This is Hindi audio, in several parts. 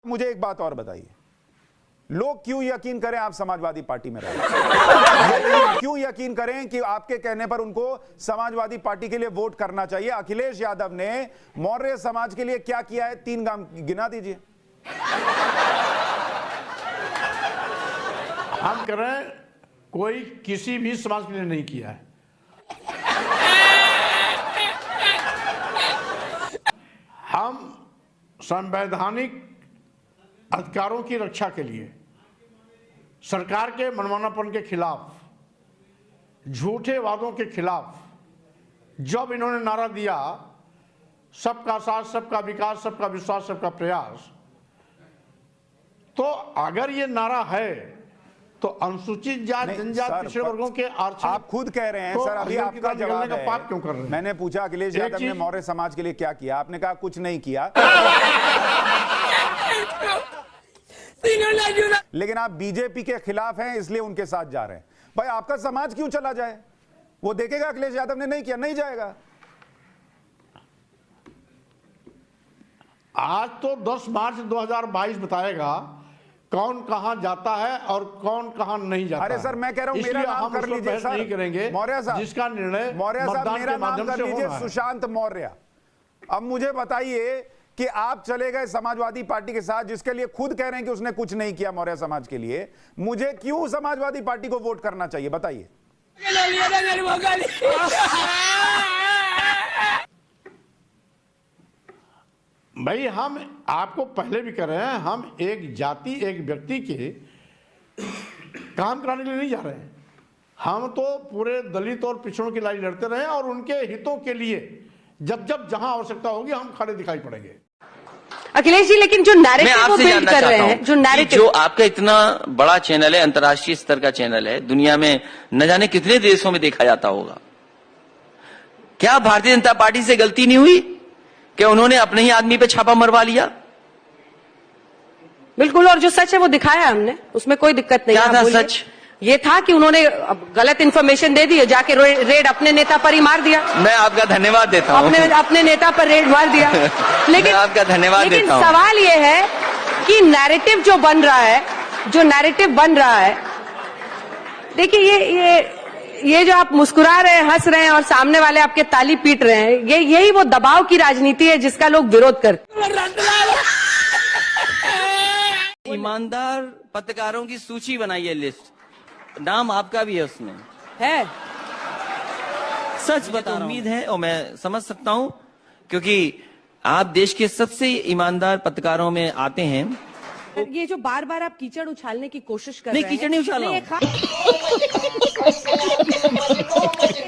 मुझे एक बात और बताइए, लोग क्यों यकीन करें आप समाजवादी पार्टी में रहे? क्यों यकीन करें कि आपके कहने पर उनको समाजवादी पार्टी के लिए वोट करना चाहिए? अखिलेश यादव ने मौर्य समाज के लिए क्या किया है, 3 काम गिना दीजिए। हम कह रहे हैं कोई किसी भी समाज के लिए नहीं किया है। हम संवैधानिक अधिकारों की रक्षा के लिए सरकार के मनमानापन के खिलाफ, झूठे वादों के खिलाफ जब इन्होंने नारा दिया सबका साथ, सबका विकास, सबका विश्वास, सबका प्रयास, तो अगर ये नारा है तो अनुसूचित जाति, जनजाति, पिछड़े वर्गों के आरक्षण आप खुद कह रहे हैं तो सर, अभी आपका जवाब है। पाप क्यों कर रहे हैं? मैंने पूछा अखिलेश यादव ने मौर्य समाज के लिए क्या किया, आपने कहा कुछ नहीं किया। लेकिन आप बीजेपी के खिलाफ हैं इसलिए उनके साथ जा रहे हैं। भाई आपका समाज क्यों चला जाए? वो देखेगा अखिलेश यादव ने नहीं किया, नहीं जाएगा। आज तो 10 मार्च 2022 बताएगा कौन कहां जाता है और कौन कहां नहीं जाता। अरे सर मैं कह रहा हूं मेरा नाम कर लीजिए सर, नहीं करेंगे मौर्य साहब, जिसका निर्णय मौर्य साहब मेरा नाम कर लीजिए, सुशांत मौर्य। अब मुझे बताइए कि आप चले गए समाजवादी पार्टी के साथ जिसके लिए खुद कह रहे हैं कि उसने कुछ नहीं किया मौर्य समाज के लिए, मुझे क्यों समाजवादी पार्टी को वोट करना चाहिए बताइए? भाई हम आपको पहले भी कह रहे हैं, हम एक जाति, एक व्यक्ति के काम कराने के लिए नहीं जा रहे हैं। हम तो पूरे दलित और पिछड़ों की लड़ाई लड़ते रहे और उनके हितों के लिए जब जब जहां आवश्यकता होगी हम खड़े दिखाई पड़ेंगे। अखिलेश जी, लेकिन जो नैरेटिव वो बिल्ड कर रहे हैं, जो नैरेटिव, जो आपका इतना बड़ा चैनल है, अंतर्राष्ट्रीय स्तर का चैनल है, दुनिया में न जाने कितने देशों में देखा जाता होगा, क्या भारतीय जनता पार्टी से गलती नहीं हुई कि उन्होंने अपने ही आदमी पे छापा मरवा लिया? बिल्कुल, और जो सच है वो दिखाया हमने, उसमें कोई दिक्कत नहीं। क्या था सच? ये था कि उन्होंने गलत इन्फॉर्मेशन दे दी, जाके रेड अपने नेता पर ही मार दिया। मैं आपका धन्यवाद देता हूँ। अपने नेता पर रेड मार दिया। लेकिन मैं आपका धन्यवाद देता हूँ। सवाल ये है कि नैरेटिव जो बन रहा है, जो नैरेटिव बन रहा है, देखिए ये जो आप मुस्कुरा रहे हैं, हंस रहे हैं और सामने वाले आपके ताली पीट रहे हैं, यही वो दबाव की राजनीति है जिसका लोग विरोध करते हैं। ईमानदार पत्रकारों की सूची बनाई है, लिस्ट, नाम आपका भी है उसमें है। सच बता रहा हूं। उम्मीद है और मैं समझ सकता हूं क्योंकि आप देश के सबसे ईमानदार पत्रकारों में आते हैं। ये जो बार बार आप कीचड़ उछालने की कोशिश कर रहे हैं, कीचड़ नहीं उछाल रहा हूं।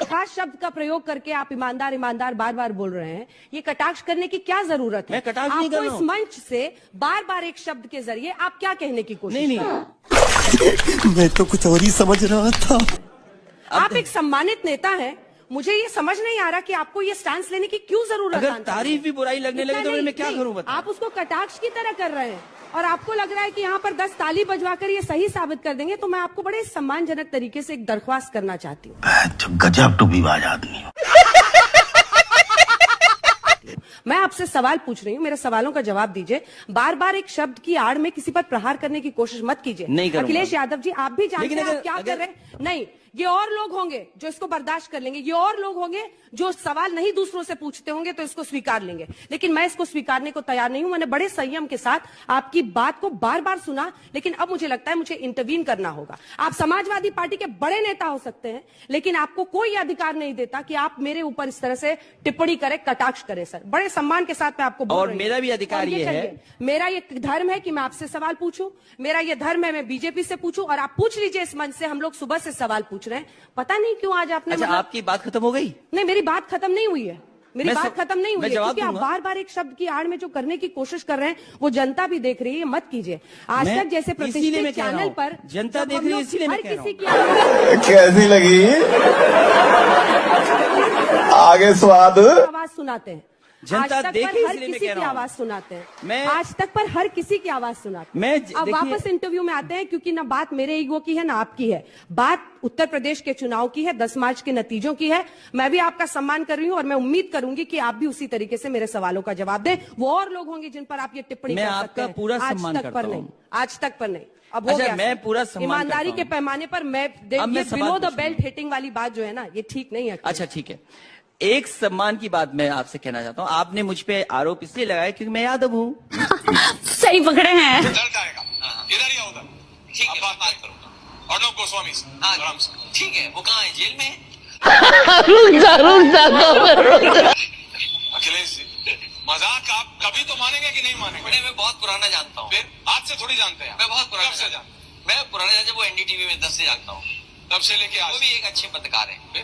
खास शब्द का प्रयोग करके आप ईमानदार ईमानदार बार बार बोल रहे हैं, ये कटाक्ष करने की क्या जरूरत है? मैं कटाक्ष नहीं कर रहा हूं। इस मंच से बार बार एक शब्द के जरिए आप क्या कहने की कोशिश नहीं मैं तो कुछ और ही समझ रहा था। आप एक सम्मानित नेता हैं, मुझे ये समझ नहीं आ रहा कि आपको ये स्टैंस लेने की क्यों जरूरत है? अगर तारीफ भी बुराई लगने लगे तो मैं क्या करूं बता? आप उसको कटाक्ष की तरह कर रहे हैं और आपको लग रहा है कि यहाँ पर 10 ताली बजवाकर ये सही साबित कर देंगे, तो मैं आपको बड़े सम्मानजनक तरीके से एक दरख्वास्त करना चाहती हूँ। गजब टूबीबाज आदमी। मैं आपसे सवाल पूछ रही हूँ, मेरे सवालों का जवाब दीजिए। बार बार एक शब्द की आड़ में किसी पर प्रहार करने की कोशिश मत कीजिए। नहीं करूंगा। अखिलेश यादव जी, आप भी जानते हैं आप क्या कर रहे हैं। नहीं, ये और लोग होंगे जो इसको बर्दाश्त कर लेंगे, ये और लोग होंगे जो सवाल नहीं दूसरों से पूछते होंगे तो इसको स्वीकार लेंगे, लेकिन मैं इसको स्वीकारने को तैयार नहीं हूं। मैंने बड़े संयम के साथ आपकी बात को बार बार सुना, लेकिन अब मुझे लगता है मुझे इंटरवीन करना होगा। आप समाजवादी पार्टी के बड़े नेता हो सकते हैं, लेकिन आपको कोई अधिकार नहीं देता कि आप मेरे ऊपर इस तरह से टिप्पणी करें, कटाक्ष करें। सर, बड़े सम्मान के साथ मैं आपको बोल रही हूं। और मेरा भी अधिकार ये है, मेरा ये धर्म है कि मैं आपसे सवाल पूछूं, मेरा ये धर्म है मैं बीजेपी से पूछूं, और आप पूछ लीजिए इस मंच से। हम लोग सुबह से सवाल पूछ रहे हैं, पता नहीं क्यों आज आपने। अच्छा, आपकी बात खत्म हो गई? नहीं, मेरी बात खत्म नहीं हुई है, मेरी बात खत्म नहीं हुई है, क्योंकि आप दूंगा। बार बार एक शब्द की आड़ में जो करने की कोशिश कर रहे हैं वो जनता भी देख रही है, मत कीजिए। आज तक जैसे प्रतिष्ठित चैनल पर जनता देख रही है, इसीलिए मैं कह रहा हूं। कैसी लगी? आगे स्वाद आवाज सुनाते हैं, जनता आज तक देखे पर हर इसलिए मैं किसी कह की रहा हूं। आवाज सुनाते हैं। मैं आज तक पर हर किसी की आवाज सुनाते हैं। मैं अब देखिए- वापस इंटरव्यू में आते हैं, क्योंकि ना बात मेरे ईगो की है ना आपकी है, बात उत्तर प्रदेश के चुनाव की है, 10 मार्च के नतीजों की है। मैं भी आपका सम्मान कर रही हूं और मैं उम्मीद करूंगी कि आप भी उसी तरीके से मेरे सवालों का जवाब दें। वो और लोग होंगे जिन पर आप ये टिप्पणी मैं कर आपका सकते हैं। पूरा आज सम्मान तक करता पर हूं। नहीं, आज तक पर नहीं। अब हो अच्छा, गया मैं सर। पूरा सम्मान ईमानदारी करता के हूं। पैमाने पर मैं अब मैं ये सवाल बिलो द पूछूंगा। बेल्ट हिटिंग वाली बात जो है ना, ये ठीक नहीं है। अच्छा ठीक है, एक सम्मान की बात मैं आपसे कहना चाहता हूं। आपने मुझ पे आरोप इसलिए लगाया क्योंकि मैं यादव हूं। सही पकड़े हैं। रिजल्ट आएगा, इधर ही उधर। ठीक है, बात करूंगा। अर्णव गोस्वामी से, आराम से। ठीक है, वो कहाँ है, जेल में है? अखिलेश जी, मजाक आप कभी तो मानेंगे कि नहीं मानेंगे? मैं बहुत पुराना जानता हूँ। फिर आज से थोड़ी जानते हैं? मैं बहुत पुराना। कब से जानते? मैं पुराना, जब वो एनडीटीवी में 10 से जानता हूँ, तब से लेके आज। वो भी एक अच्छे पत्रकार है।